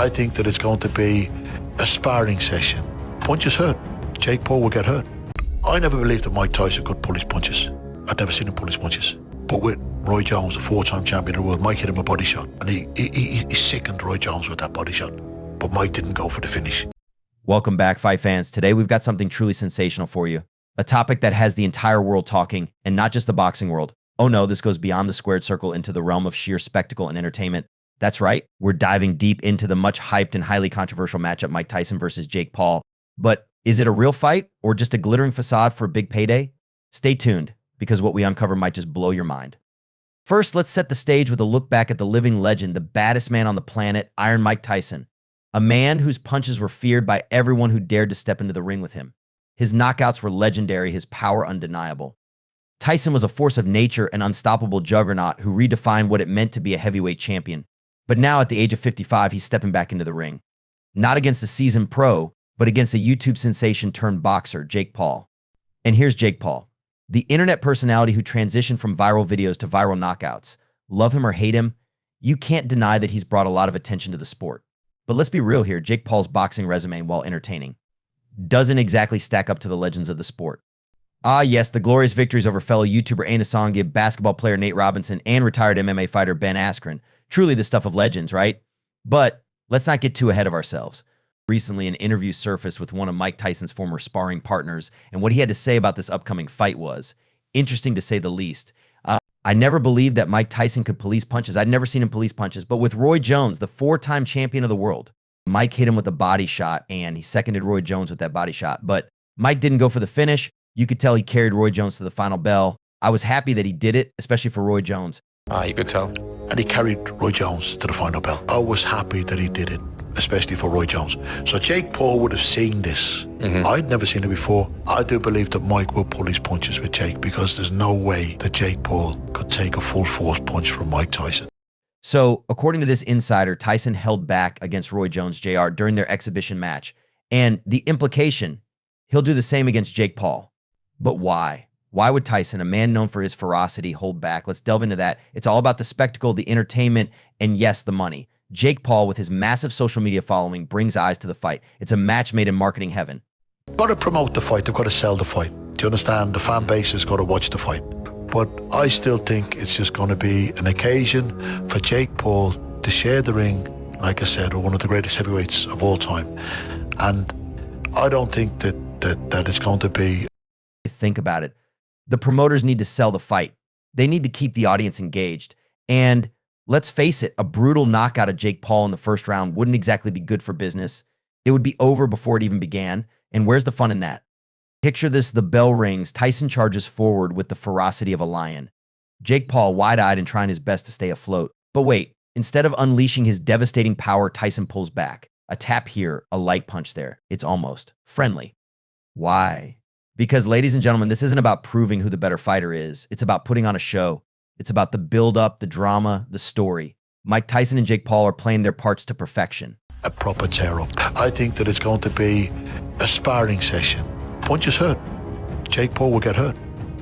I think that it's going to be a sparring session. Punches hurt. Jake Paul will get hurt. I never believed that Mike Tyson could pull his punches. I'd never seen him pull his punches. But with Roy Jones, the 4-time champion of the world, Mike hit him a body shot. And he sickened Roy Jones with that body shot. But Mike didn't go for the finish. Welcome back, fight fans. Today we've got something truly sensational for you. A topic that has the entire world talking, and not just the boxing world. Oh no, this goes beyond the squared circle into the realm of sheer spectacle and entertainment. That's right, we're diving deep into the much hyped and highly controversial matchup Mike Tyson versus Jake Paul. But is it a real fight or just a glittering facade for a big payday? Stay tuned, because what we uncover might just blow your mind. First, let's set the stage with a look back at the living legend, the baddest man on the planet, Iron Mike Tyson. A man whose punches were feared by everyone who dared to step into the ring with him. His knockouts were legendary, his power undeniable. Tyson was a force of nature, an unstoppable juggernaut who redefined what it meant to be a heavyweight champion. But now at the age of 55, he's stepping back into the ring. Not against a seasoned pro, but against a YouTube sensation turned boxer, Jake Paul. And here's Jake Paul, the internet personality who transitioned from viral videos to viral knockouts. Love him or hate him, you can't deny that he's brought a lot of attention to the sport. But let's be real here, Jake Paul's boxing resume, while entertaining, doesn't exactly stack up to the legends of the sport. Ah yes, the glorious victories over fellow YouTuber Aina Songib, basketball player Nate Robinson, and retired MMA fighter Ben Askren. Truly the stuff of legends, right? But let's not get too ahead of ourselves. Recently, an interview surfaced with one of Mike Tyson's former sparring partners, and what he had to say about this upcoming fight was interesting to say the least. I never believed that Mike Tyson could police punches. I'd never seen him police punches, but with Roy Jones, the 4-time champion of the world, Mike hit him with a body shot, and he seconded Roy Jones with that body shot. But Mike didn't go for the finish. You could tell he carried Roy Jones to the final bell. I was happy that he did it, especially for Roy Jones. You could tell. And he carried Roy Jones to the final bell. I was happy that he did it, especially for Roy Jones. So Jake Paul would have seen this. I'd never seen it before. I do believe that Mike will pull his punches with Jake, because there's no way that Jake Paul could take a full force punch from Mike Tyson. So, according to this insider, Tyson held back against Roy Jones Jr. during their exhibition match. And the implication, he'll do the same against Jake Paul. But why? Why would Tyson, a man known for his ferocity, hold back? Let's delve into that. It's all about the spectacle, the entertainment, and yes, the money. Jake Paul, with his massive social media following, brings eyes to the fight. It's a match made in marketing heaven. They've got to promote the fight. They've got to sell the fight. Do you understand? The fan base has got to watch the fight. But I still think it's just going to be an occasion for Jake Paul to share the ring, like I said, with one of the greatest heavyweights of all time. And I don't think that it's going to be... Think about it. The promoters need to sell the fight. They need to keep the audience engaged. And let's face it, a brutal knockout of Jake Paul in the first round wouldn't exactly be good for business. It would be over before it even began. And where's the fun in that? Picture this, the bell rings, Tyson charges forward with the ferocity of a lion. Jake Paul wide-eyed and trying his best to stay afloat. But wait, instead of unleashing his devastating power, Tyson pulls back. A tap here, a light punch there. It's almost friendly. Why? Because, ladies and gentlemen, this isn't about proving who the better fighter is. It's about putting on a show. It's about the build-up, the drama, the story. Mike Tyson and Jake Paul are playing their parts to perfection. A proper tear-up. I think that it's going to be a sparring session. Punches hurt. Jake Paul will get hurt.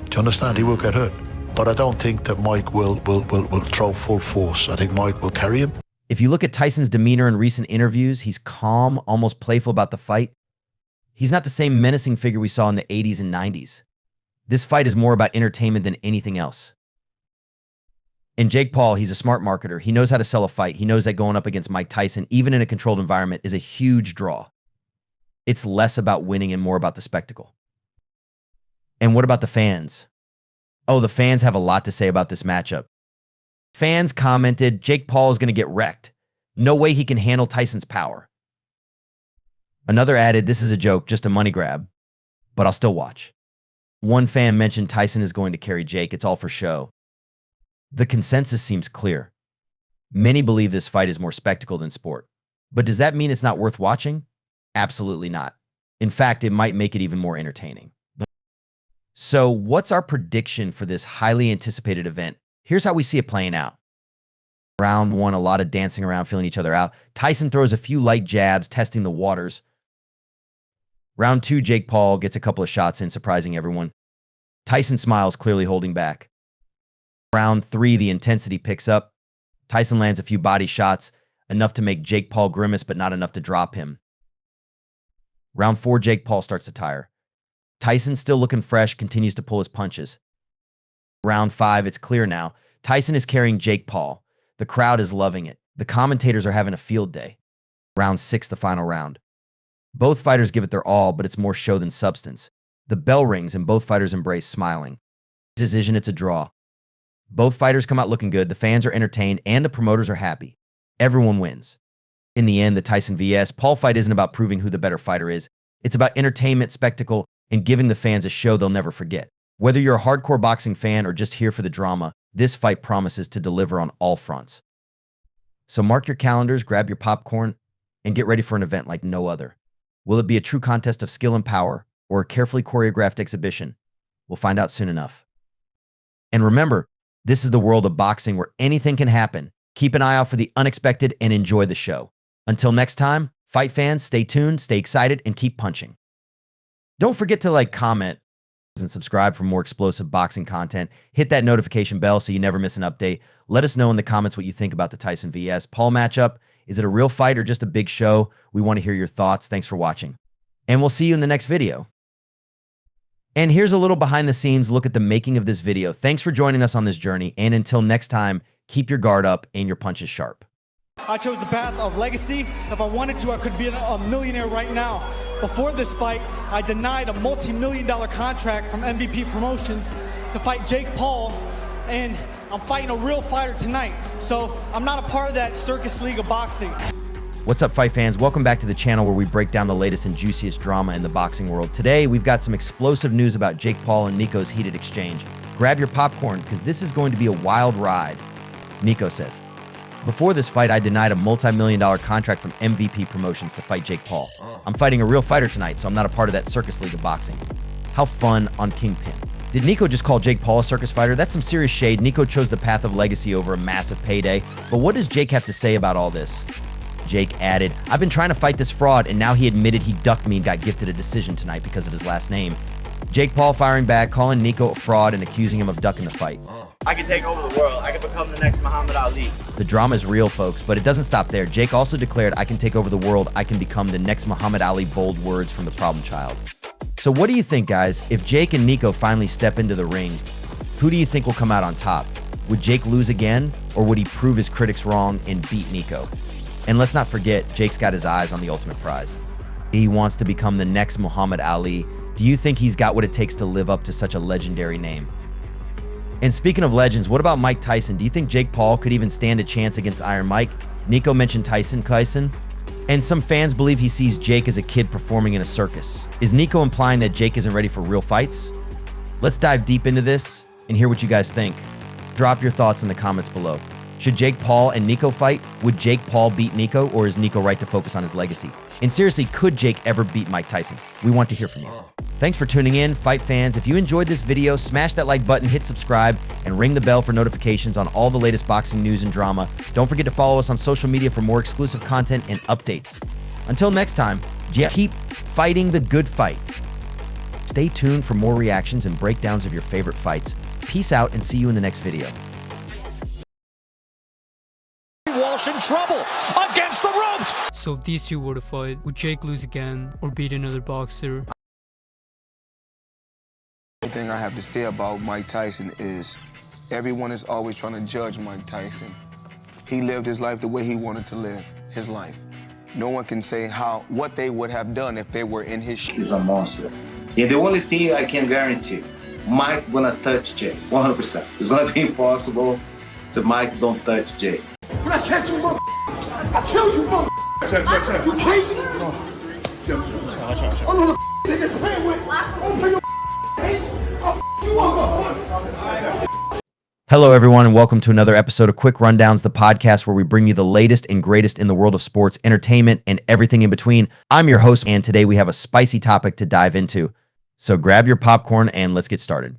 Do you understand? He will get hurt. But I don't think that Mike will throw full force. I think Mike will carry him. If you look at Tyson's demeanor in recent interviews, he's calm, almost playful about the fight. He's not the same menacing figure we saw in the 80s and 90s. This fight is more about entertainment than anything else. And Jake Paul, he's a smart marketer. He knows how to sell a fight. He knows that going up against Mike Tyson, even in a controlled environment, is a huge draw. It's less about winning and more about the spectacle. And what about the fans? Oh, the fans have a lot to say about this matchup. Fans commented, Jake Paul is going to get wrecked. No way he can handle Tyson's power. Another added, this is a joke, just a money grab, but I'll still watch. One fan mentioned Tyson is going to carry Jake. It's all for show. The consensus seems clear. Many believe this fight is more spectacle than sport. But does that mean it's not worth watching? Absolutely not. In fact, it might make it even more entertaining. So what's our prediction for this highly anticipated event? Here's how we see it playing out. Round one, a lot of dancing around, feeling each other out. Tyson throws a few light jabs, testing the waters. Round two, Jake Paul gets a couple of shots in, surprising everyone. Tyson smiles, clearly holding back. Round three, the intensity picks up. Tyson lands a few body shots. enough to make Jake Paul grimace, but not enough to drop him. Round 4, Jake Paul starts to tire. Tyson, still looking fresh, continues to pull his punches. Round 5, it's clear now. Tyson is carrying Jake Paul. The crowd is loving it. The commentators are having a field day. Round 6, the final round. Both fighters give it their all, but it's more show than substance. The bell rings and both fighters embrace, smiling. Decision, it's a draw. Both fighters come out looking good, the fans are entertained, and the promoters are happy. Everyone wins. In the end, the Tyson vs. Paul fight isn't about proving who the better fighter is. It's about entertainment, spectacle, and giving the fans a show they'll never forget. Whether you're a hardcore boxing fan or just here for the drama, this fight promises to deliver on all fronts. So mark your calendars, grab your popcorn, and get ready for an event like no other. Will it be a true contest of skill and power, or a carefully choreographed exhibition? We'll find out soon enough. And remember, this is the world of boxing where anything can happen. Keep an eye out for the unexpected and enjoy the show. Until next time, fight fans, stay tuned, stay excited, and keep punching. Don't forget to like, comment, and subscribe for more explosive boxing content. Hit that notification bell so you never miss an update. Let us know in the comments what you think about the Tyson vs. Paul matchup. Is it a real fight or just a big show? We want to hear your thoughts. Thanks for watching. And we'll see you in the next video. And here's a little behind the scenes look at the making of this video. Thanks for joining us on this journey. And until next time, keep your guard up and your punches sharp. I chose the path of legacy. If I wanted to, I could be a millionaire right now. Before this fight, I denied a multi-million-dollar contract from MVP Promotions to fight Jake Paul, and I'm fighting a real fighter tonight. So I'm not a part of that circus league of boxing. What's up, fight fans? Welcome back to the channel where we break down the latest and juiciest drama in the boxing world. Today, we've got some explosive news about Jake Paul and Nico's heated exchange. Grab your popcorn, because this is going to be a wild ride. Nico says, "Before this fight, I denied a multi-million-dollar contract from MVP Promotions to fight Jake Paul. I'm fighting a real fighter tonight, so I'm not a part of that circus league of boxing." How fun on Kingpin. Did Nico just call Jake Paul a circus fighter? That's some serious shade. Nico chose the path of legacy over a massive payday. But what does Jake have to say about all this? Jake added, "I've been trying to fight this fraud, and now he admitted he ducked me and got gifted a decision tonight because of his last name." Jake Paul firing back, calling Nico a fraud and accusing him of ducking the fight. "I can take over the world. I can become the next Muhammad Ali." The drama is real, folks, but it doesn't stop there. Jake also declared, "I can take over the world. I can become the next Muhammad Ali." Bold words from the problem child. So what do you think, guys? If Jake and Nico finally step into the ring, who do you think will come out on top? Would Jake lose again, or would he prove his critics wrong and beat Nico? And let's not forget, Jake's got his eyes on the ultimate prize. He wants to become the next Muhammad Ali. Do you think he's got what it takes to live up to such a legendary name? And speaking of legends, what about Mike Tyson? Do you think Jake Paul could even stand a chance against Iron Mike? Nico mentioned Tyson. And some fans believe he sees Jake as a kid performing in a circus. Is Nico implying that Jake isn't ready for real fights? Let's dive deep into this and hear what you guys think. Drop your thoughts in the comments below. Should Jake Paul and Nico fight? Would Jake Paul beat Nico, or is Nico right to focus on his legacy? And seriously, could Jake ever beat Mike Tyson? We want to hear from you. Thanks for tuning in, fight fans. If you enjoyed this video, smash that like button, hit subscribe, and ring the bell for notifications on all the latest boxing news and drama. Don't forget to follow us on social media for more exclusive content and updates. Until next time, keep fighting the good fight. Stay tuned for more reactions and breakdowns of your favorite fights. Peace out and see you in the next video. Walsh in trouble against the ropes. So if these two were to fight, would Jake lose again or beat another boxer? The thing I have to say about Mike Tyson is everyone is always trying to judge Mike Tyson. He lived his life the way he wanted to live his life. No one can say what they would have done if they were in his shoes. He's a monster. And the only thing I can guarantee, Mike gonna touch Jake, 100%. It's gonna be impossible to Mike don't touch Jake. When I catch you, mother, I kill you, mother. You crazy? I know the they playing with. Don't play your face. I'll you up. Hello, everyone, and welcome to another episode of Quick Rundowns, the podcast where we bring you the latest and greatest in the world of sports, entertainment, and everything in between. I'm your host, and today we have a spicy topic to dive into. So grab your popcorn and let's get started.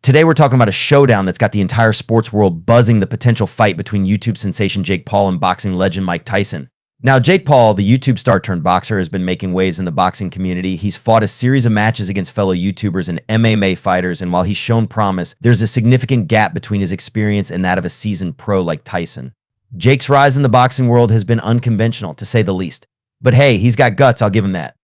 Today we're talking about a showdown that's got the entire sports world buzzing, the potential fight between YouTube sensation Jake Paul and boxing legend Mike Tyson. Now, Jake Paul, the YouTube star turned boxer, has been making waves in the boxing community. He's fought a series of matches against fellow YouTubers and MMA fighters, and while he's shown promise, there's a significant gap between his experience and that of a seasoned pro like Tyson. Jake's rise in the boxing world has been unconventional, to say the least. But hey, he's got guts, I'll give him that.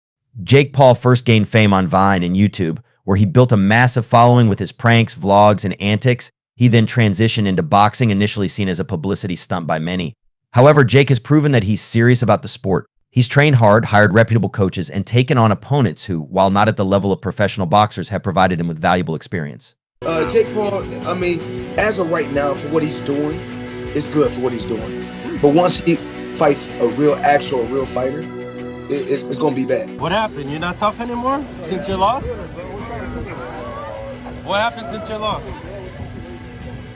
Jake Paul first gained fame on Vine and YouTube, where he built a massive following with his pranks, vlogs, and antics. He then transitioned into boxing, initially seen as a publicity stunt by many. However, Jake has proven that he's serious about the sport. He's trained hard, hired reputable coaches, and taken on opponents who, while not at the level of professional boxers, have provided him with valuable experience. Jake Paul, I mean, as of right now, for what he's doing, it's good for what he's doing. But once he fights a real fighter, it's going to be bad. What happened? You're not tough anymore since your loss? What happened since your loss?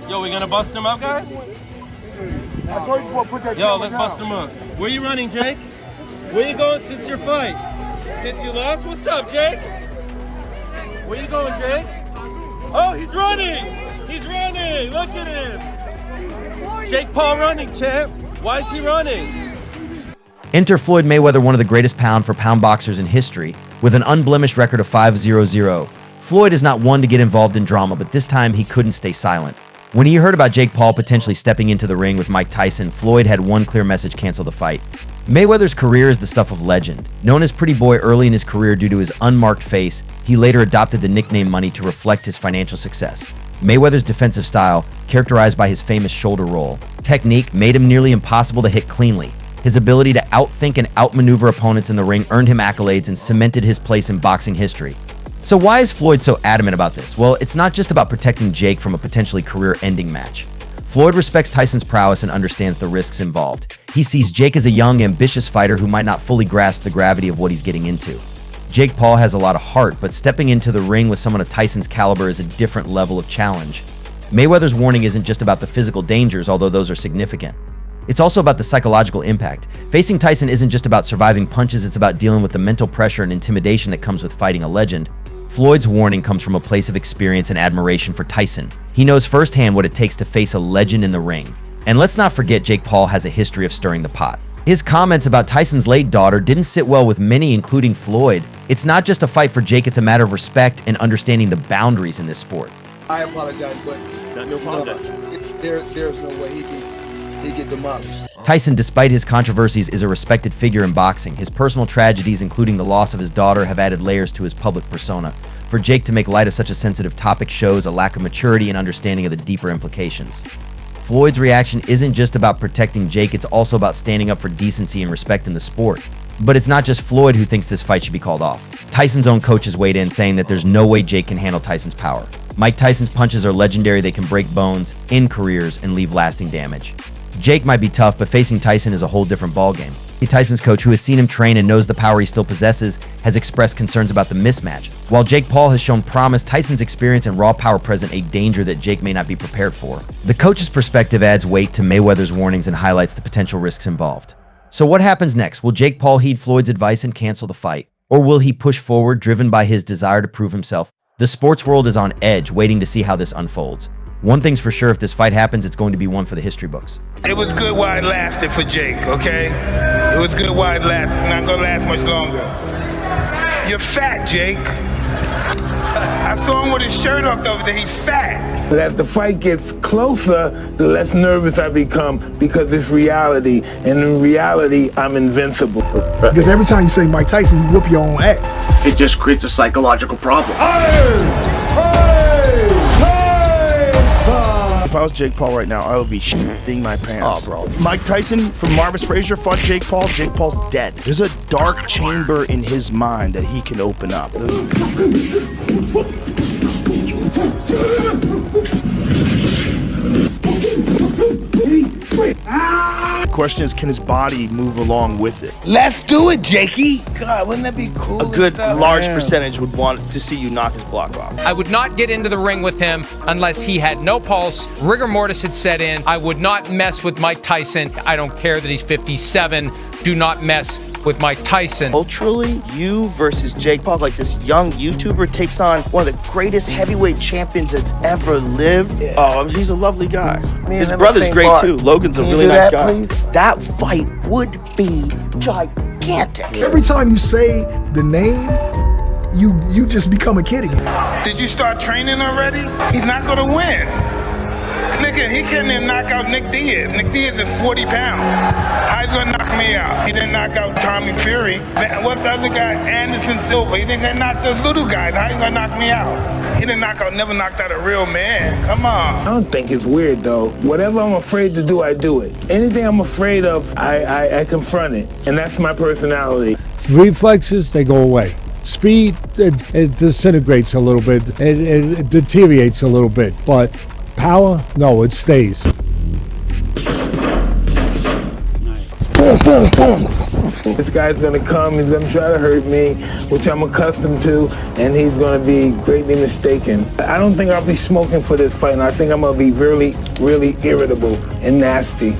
Yo, we going to bust him up, guys? I told you before, put that Yo, let's bust him up. Where you running, Jake? Where you going since your fight? Since you lost? What's up, Jake? Where you going, Jake? Oh, he's running! He's running! Look at him! Jake Paul running, champ. Why is he running? Enter Floyd Mayweather, one of the greatest pound-for-pound boxers in history, with an unblemished record of 5-0-0. Floyd is not one to get involved in drama, but this time he couldn't stay silent. When he heard about Jake Paul potentially stepping into the ring with Mike Tyson, Floyd had one clear message: cancel the fight. Mayweather's career is the stuff of legend. Known as Pretty Boy early in his career due to his unmarked face, he later adopted the nickname Money to reflect his financial success. Mayweather's defensive style, characterized by his famous shoulder roll technique, made him nearly impossible to hit cleanly. His ability to outthink and outmaneuver opponents in the ring earned him accolades and cemented his place in boxing history. So why is Floyd so adamant about this? Well, it's not just about protecting Jake from a potentially career-ending match. Floyd respects Tyson's prowess and understands the risks involved. He sees Jake as a young, ambitious fighter who might not fully grasp the gravity of what he's getting into. Jake Paul has a lot of heart, but stepping into the ring with someone of Tyson's caliber is a different level of challenge. Mayweather's warning isn't just about the physical dangers, although those are significant. It's also about the psychological impact. Facing Tyson isn't just about surviving punches, it's about dealing with the mental pressure and intimidation that comes with fighting a legend. Floyd's warning comes from a place of experience and admiration for Tyson. He knows firsthand what it takes to face a legend in the ring. And let's not forget, Jake Paul has a history of stirring the pot. His comments about Tyson's late daughter didn't sit well with many, including Floyd. It's not just a fight for Jake, it's a matter of respect and understanding the boundaries in this sport. I apologize, but No apologize. There's no way he'd get demolished. Tyson, despite his controversies, is a respected figure in boxing. His personal tragedies, including the loss of his daughter, have added layers to his public persona. For Jake to make light of such a sensitive topic shows a lack of maturity and understanding of the deeper implications. Floyd's reaction isn't just about protecting Jake, it's also about standing up for decency and respect in the sport. But it's not just Floyd who thinks this fight should be called off. Tyson's own coaches weighed in, saying that there's no way Jake can handle Tyson's power. Mike Tyson's punches are legendary. They can break bones, end careers, and leave lasting damage. Jake might be tough, but facing Tyson is a whole different ballgame. Tyson's coach, who has seen him train and knows the power he still possesses, has expressed concerns about the mismatch. While Jake Paul has shown promise, Tyson's experience and raw power present a danger that Jake may not be prepared for. The coach's perspective adds weight to Mayweather's warnings and highlights the potential risks involved. So what happens next? Will Jake Paul heed Floyd's advice and cancel the fight? Or will he push forward, driven by his desire to prove himself? The sports world is on edge, waiting to see how this unfolds. One thing's for sure, if this fight happens, it's going to be one for the history books. It was good while it lasted for Jake, okay? It was good while it lasted. Not gonna last much longer. You're fat, Jake. I saw him with his shirt off the other day. He's fat. But as the fight gets closer, the less nervous I become because it's reality. And in reality, I'm invincible. Because every time you say Mike Tyson, you whoop your own ass. It just creates a psychological problem. If I was Jake Paul right now, I would be shitting my pants. Oh, bro. Mike Tyson from Marvis Frazier fought Jake Paul. Jake Paul's dead. There's a dark chamber in his mind that he can open up. The question is, can his body move along with it? Let's do it, Jakey. God, wouldn't that be cool? A good large percentage would want to see you knock his block off. I would not get into the ring with him unless he had no pulse, rigor mortis had set in. I would not mess with Mike Tyson. I don't care that he's 57. Do not mess with Mike Tyson. Culturally, you versus Jake Paul, like this young YouTuber takes on one of the greatest heavyweight champions that's ever lived. Yeah. Oh, he's a lovely guy. His brother's great too. Logan's a really nice guy. Please? That fight would be gigantic. Every time you say the name, you just become a kid again. Did you start training already? He's not gonna win. Nigga, he couldn't even knock out Nick Diaz. Nick Diaz is 40 pounds. How he gonna knock me out? He didn't knock out Tommy Fury. What's the other guy? Anderson Silva. He didn't knock those little guys. How he gonna knock me out? He didn't never knocked out a real man. Come on. I don't think it's weird though. Whatever I'm afraid to do, I do it. Anything I'm afraid of, I confront it. And that's my personality. Reflexes, they go away. Speed, it disintegrates a little bit. It deteriorates a little bit. But power, no, it stays. Boom, boom, boom. This guy's gonna come, he's gonna try to hurt me, which I'm accustomed to, and he's gonna be greatly mistaken. I don't think I'll be smoking for this fight, and I think I'm gonna be really, really irritable and nasty.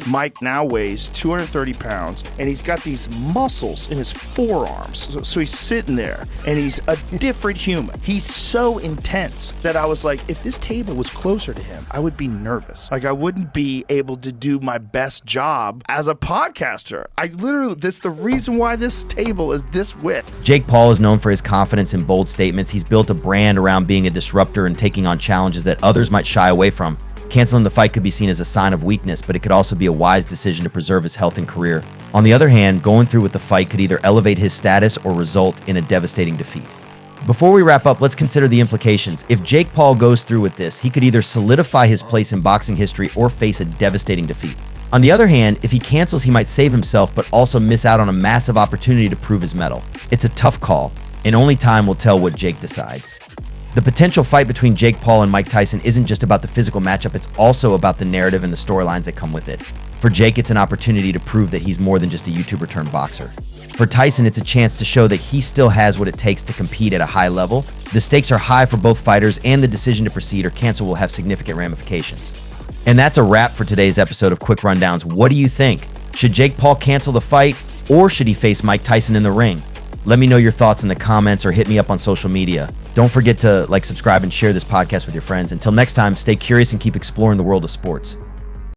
Mike now weighs 230 pounds, and he's got these muscles in his forearms. So he's sitting there, and he's a different human. He's so intense that I was like, if this table was closer to him, I would be nervous. Like, I wouldn't be able to do my best job as a podcaster. That's the reason why this table is this width. Jake Paul is known for his confidence and bold statements. He's built a brand around being a disruptor and taking on challenges that others might shy away from. Canceling the fight could be seen as a sign of weakness, but it could also be a wise decision to preserve his health and career. On the other hand, going through with the fight could either elevate his status or result in a devastating defeat. Before we wrap up, let's consider the implications. If Jake Paul goes through with this, he could either solidify his place in boxing history or face a devastating defeat. On the other hand, if he cancels, he might save himself, but also miss out on a massive opportunity to prove his mettle. It's a tough call, and only time will tell what Jake decides. The potential fight between Jake Paul and Mike Tyson isn't just about the physical matchup, it's also about the narrative and the storylines that come with it. For Jake, it's an opportunity to prove that he's more than just a YouTuber turned boxer. For Tyson, it's a chance to show that he still has what it takes to compete at a high level. The stakes are high for both fighters, and the decision to proceed or cancel will have significant ramifications. And that's a wrap for today's episode of Quick Rundowns. What do you think? Should Jake Paul cancel the fight, or should he face Mike Tyson in the ring? Let me know your thoughts in the comments or hit me up on social media. Don't forget to like, subscribe, and share this podcast with your friends. Until next time, stay curious and keep exploring the world of sports.